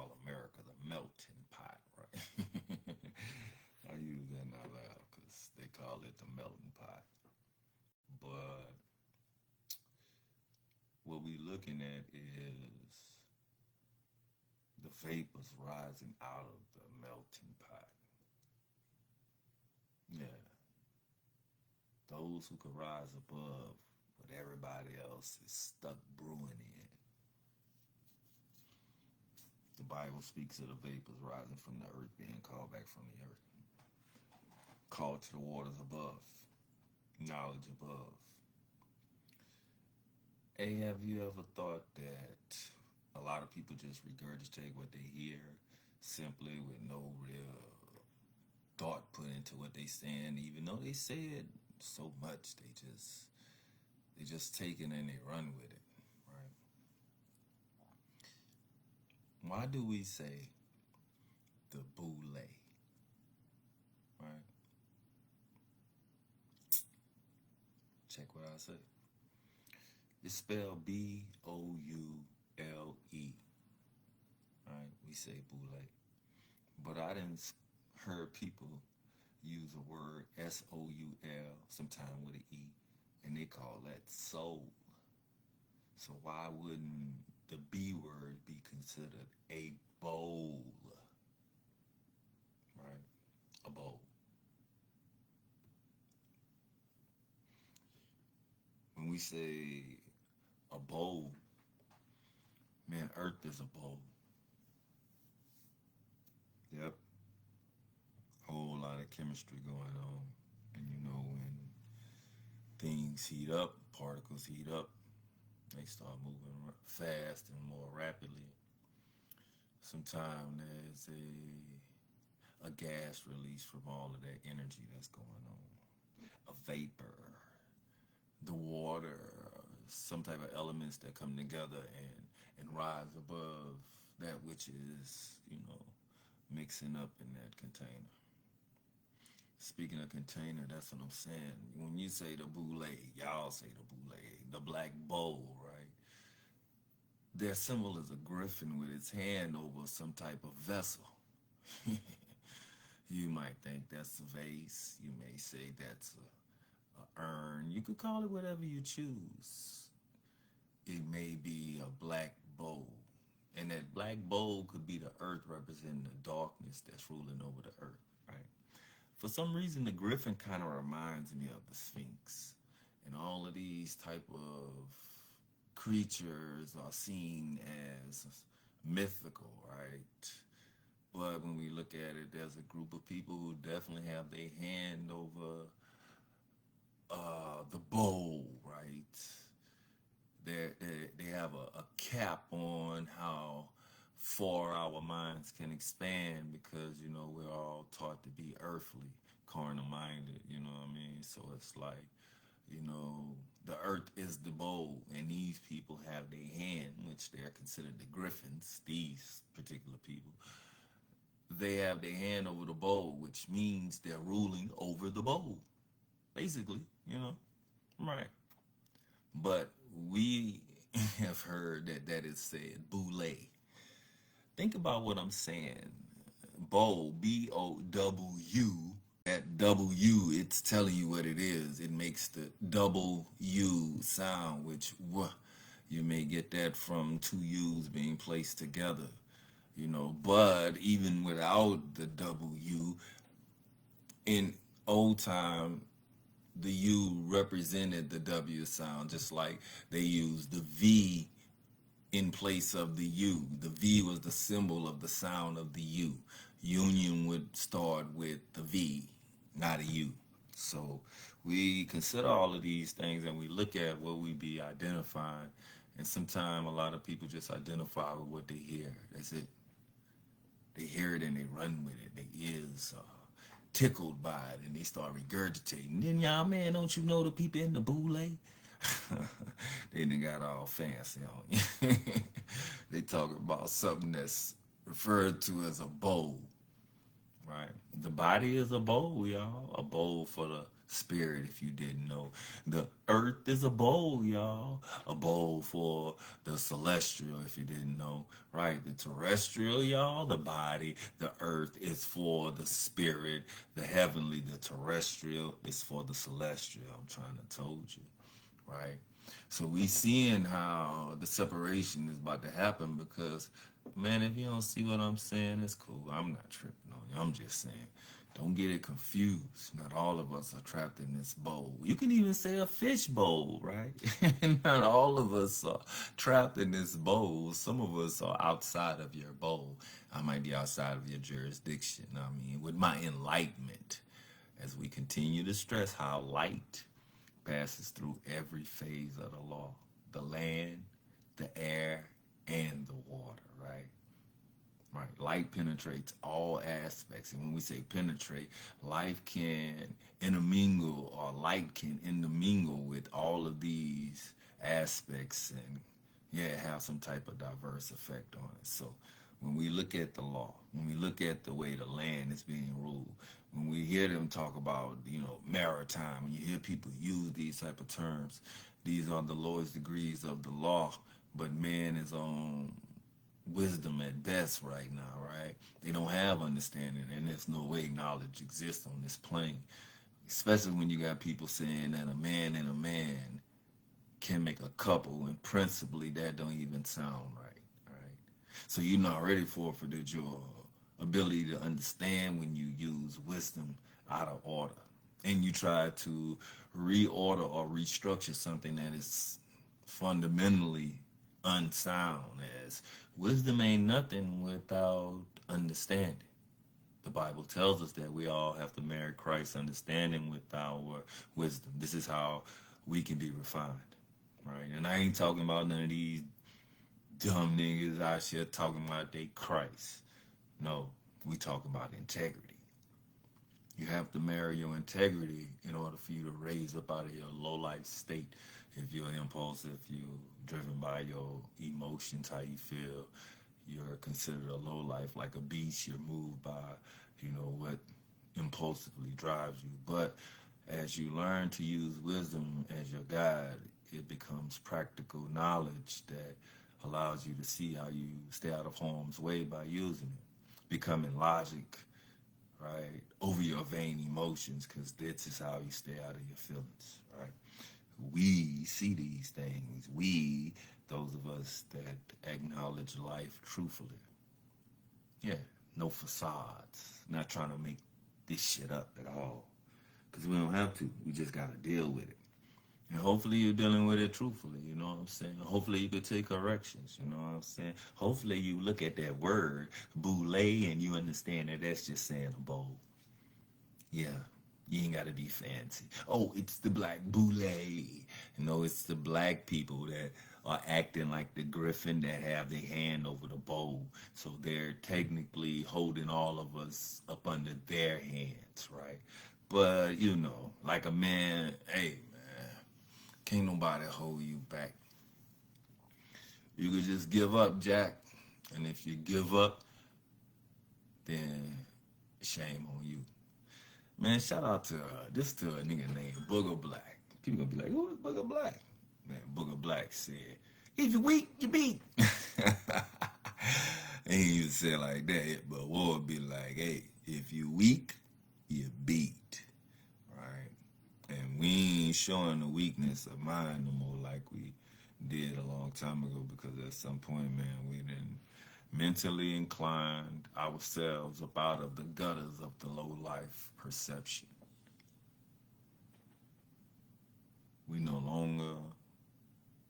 call America the melting pot, right? I use that out loud because they call it the melting pot. But what we looking at is the vapors rising out of the melting pot. Yeah, those who could rise above what everybody else is stuck brewing in. The Bible speaks of the vapors rising from the earth being called back from the earth, called to the waters above, knowledge above. Hey, have you ever thought that a lot of people just regurgitate what they hear simply with no real thought put into what they saying, even though they say it so much, they just take it and they run with it, right? Why do we say the boule, right? Check what I say. It's spelled Boule, right? We say boule, but I didn't heard people use a word soul sometime with an e, and they call that soul. So why wouldn't the B word be considered a bowl, right? A bowl. When we say a bowl, man, Earth is a bowl. Yep. Whole lot of chemistry going on. And you know, when things heat up, particles heat up, they start moving fast and more rapidly. Sometimes there's a gas release from all of that energy that's going on. A vapor, the water, some type of elements that come together and rise above that which is, mixing up in that container. Speaking of container, that's what I'm saying. When you say the boule, y'all say the boule, the black bowl, right? Their symbol is a griffin with its hand over some type of vessel. You might think that's a vase. You may say that's a urn. You could call it whatever you choose. It may be a black bowl. And that black bowl could be the earth representing the darkness that's ruling over the earth, right? For some reason, the griffin kind of reminds me of the Sphinx. And all of these type of creatures are seen as mythical, right? But when we look at it, there's a group of people who definitely have their hand over the bowl, right? They have a cap on how far our minds can expand because we're all taught to be earthly, carnal minded. You know what I mean? So it's like the earth is the bowl, and these people have their hand, which they're considered the griffins. These particular people, they have their hand over the bowl, which means they're ruling over the bowl, basically. Right? But we have heard that is said boule. Think about what I'm saying. Bowl, BOW. That W, it's telling you what it is. It makes the double U sound, which you may get that from two U's being placed together. But even without the W, in old time, the U represented the W sound, just like they used the V in place of the U. The V was the symbol of the sound of the U. Union would start with the V, not a U. So we consider all of these things and we look at what we be identifying. And sometimes a lot of people just identify with what they hear. That's it. They hear it and they run with it. Their ears tickled by it and they start regurgitating. Then y'all, man, don't you know the people in the boule? They done got all fancy on you. They talking about something that's referred to as a bowl, right? The body is a bowl, y'all. A bowl for the spirit, if you didn't know. The earth is a bowl, y'all. A bowl for the celestial, if you didn't know. Right? The terrestrial, y'all, the body. The earth is for the spirit. The heavenly, the terrestrial, is for the celestial. I'm trying to told you. Right? So we seeing how the separation is about to happen because, man, if you don't see what I'm saying, it's cool. I'm not tripping on you. I'm just saying, don't get it confused. Not all of us are trapped in this bowl. You can even say a fish bowl, right? Not all of us are trapped in this bowl. Some of us are outside of your bowl. I might be outside of your jurisdiction. I mean, with my enlightenment, as we continue to stress how light passes through every phase of the law, the land, the air, and the water, right? Right. Light penetrates all aspects. And when we say penetrate, life can intermingle or light can intermingle with all of these aspects and, yeah, have some type of diverse effect on it. So when we look at the law, when we look at the way the land is being ruled, when we hear them talk about, maritime, when you hear people use these type of terms, these are the lowest degrees of the law, but man is on wisdom at best right now, right? They don't have understanding, and there's no way knowledge exists on this plane. Especially when you got people saying that a man and a man can make a couple, and principally that don't even sound right, right? So you're not ready for your ability to understand when you use wisdom out of order, and you try to reorder or restructure something that is fundamentally unsound, as wisdom ain't nothing without understanding. The Bible tells us that we all have to marry Christ's understanding with our wisdom. This is how we can be refined, right? And I ain't talking about none of these dumb niggas out here talking about they Christ. No, we talking about integrity. You have to marry your integrity in order for you to raise up out of your low life state. If you're impulsive, if you're driven by your emotions, how you feel, you're considered a low life, like a beast. You're moved by, what impulsively drives you. But as you learn to use wisdom as your guide, it becomes practical knowledge that allows you to see how you stay out of harm's way by using it, becoming logic, right, over your vain emotions, because this is how you stay out of your feelings, right? We see these things. We, those of us that acknowledge life truthfully. Yeah, no facades. Not trying to make this shit up at all. Because we don't have to. We just got to deal with it. And hopefully you're dealing with it truthfully, you know what I'm saying? Hopefully you could take corrections, you know what I'm saying? Hopefully you look at that word, boule, and you understand that that's just saying a bowl. Yeah, you ain't gotta be fancy. Oh, it's the black boule. It's the black people that are acting like the griffin that have their hand over the bowl. So they're technically holding all of us up under their hands, right? But, like a man, hey, man, can't nobody hold you back. You could just give up, Jack. And if you give up, then shame on you. Man, shout out to to a nigga named Booger Black. People gonna be like, who is Booger Black? Man, Booger Black said, if you're weak, you beat. He ain't even say it like that, but what would be like, hey, if you weak, you beat. Right? And we ain't showing the weakness of mine no more like we did a long time ago, because at some point, man, we didn't mentally inclined ourselves up out of the gutters of the low life perception. We no longer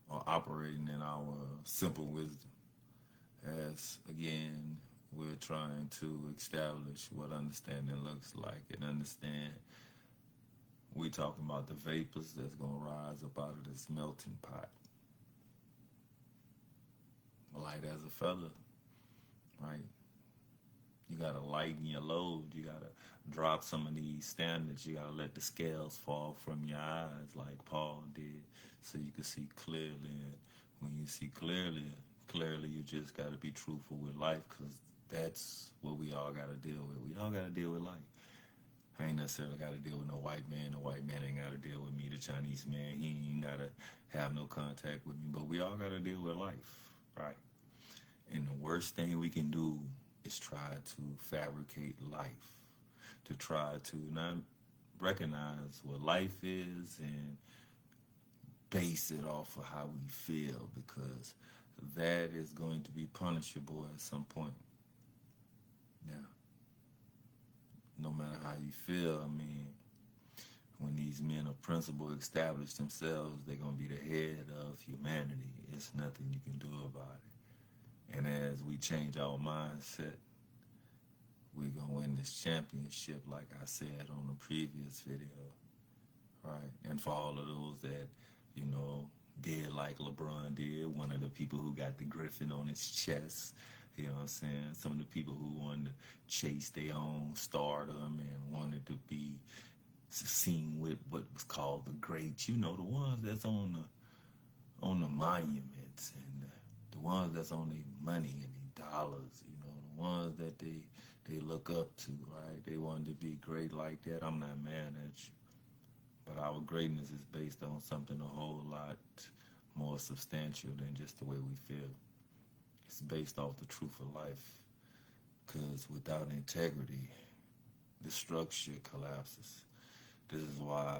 are operating in our simple wisdom, as again we're trying to establish what understanding looks like, and understand we talking about the vapors that's gonna rise up out of this melting pot, light as a feather, right? You gotta lighten your load. You gotta drop some of these standards. You gotta let the scales fall from your eyes, like Paul did, so you can see clearly. And when you see clearly, you just gotta be truthful with life, because that's what we all gotta deal with. We all gotta deal with life. I ain't necessarily got to deal with no white man. The white man ain't got to deal with me. The Chinese man, he ain't got to have no contact with me. But we all got to deal with life, right? And the worst thing we can do is try to fabricate life, to try to not recognize what life is and base it off of how we feel, because that is going to be punishable at some point. Yeah, no matter how you feel, I mean, when these men of principle establish themselves, they're going to be the head of humanity. It's nothing you can do about it. And as we change our mindset, we're going to win this championship, like I said on the previous video, right? And for all of those that, you know, did like LeBron did, one of the people who got the griffin on his chest, you know what I'm saying? Some of the people who wanted to chase their own stardom and wanted to be seen with what was called the greats, you know, the ones that's on the monuments, and the ones that's on their money and their dollars, you know, the ones that they look up to, right? They wanted to be great like that. I'm not mad at you. But our greatness is based on something a whole lot more substantial than just the way we feel. It's based off the truth of life. Because without integrity, the structure collapses. This is why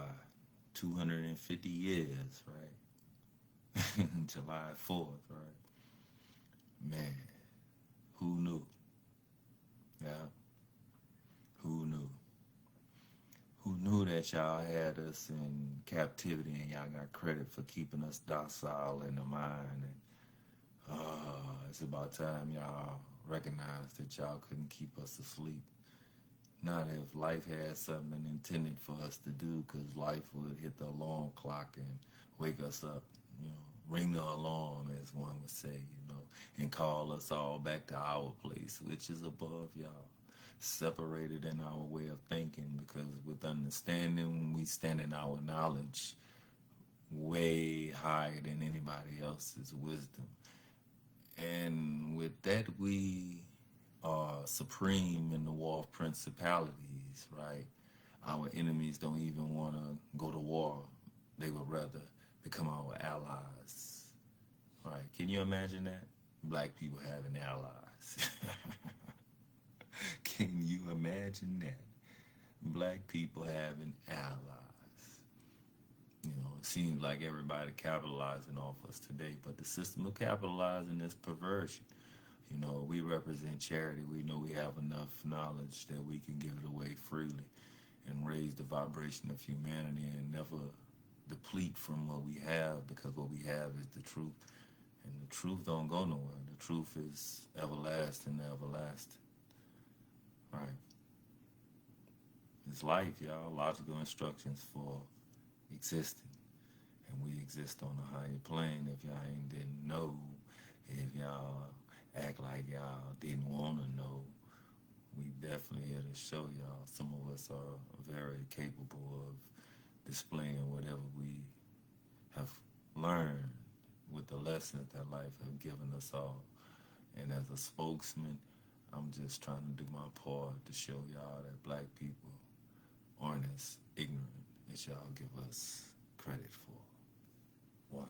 250 years, right? July 4th, right? Man, who knew? Yeah, who knew? Who knew that y'all had us in captivity and y'all got credit for keeping us docile in the mind? And it's about time y'all recognized that y'all couldn't keep us asleep. Not if life had something intended for us to do, because life would hit the alarm clock and wake us up, you know, ring the alarm, as one would say, you know, and call us all back to our place, which is above y'all, separated in our way of thinking, because with understanding, we stand in our knowledge way higher than anybody else's wisdom. And with that, we are supreme in the war of principalities, right? Our enemies don't even want to go to war. They would rather become our allies, right? Can you imagine that? Black people having allies. Can you imagine that? Black people having allies. You know, it seems like everybody capitalizing off us today, but the system of capitalizing is perversion. You know, we represent charity. We know we have enough knowledge that we can give it away freely and raise the vibration of humanity and never deplete from what we have, because what we have is the truth. And the truth don't go nowhere. The truth is everlasting to everlasting. Right? It's life, y'all. Logical instructions for existing. And we exist on a higher plane. If y'all ain't didn't know, if y'all act like y'all didn't want to know, we definitely here to show y'all. Some of us are very capable of displaying whatever we have learned with the lessons that life have given us all. And as a spokesman, I'm just trying to do my part to show y'all that black people aren't as ignorant as y'all give us credit for. One.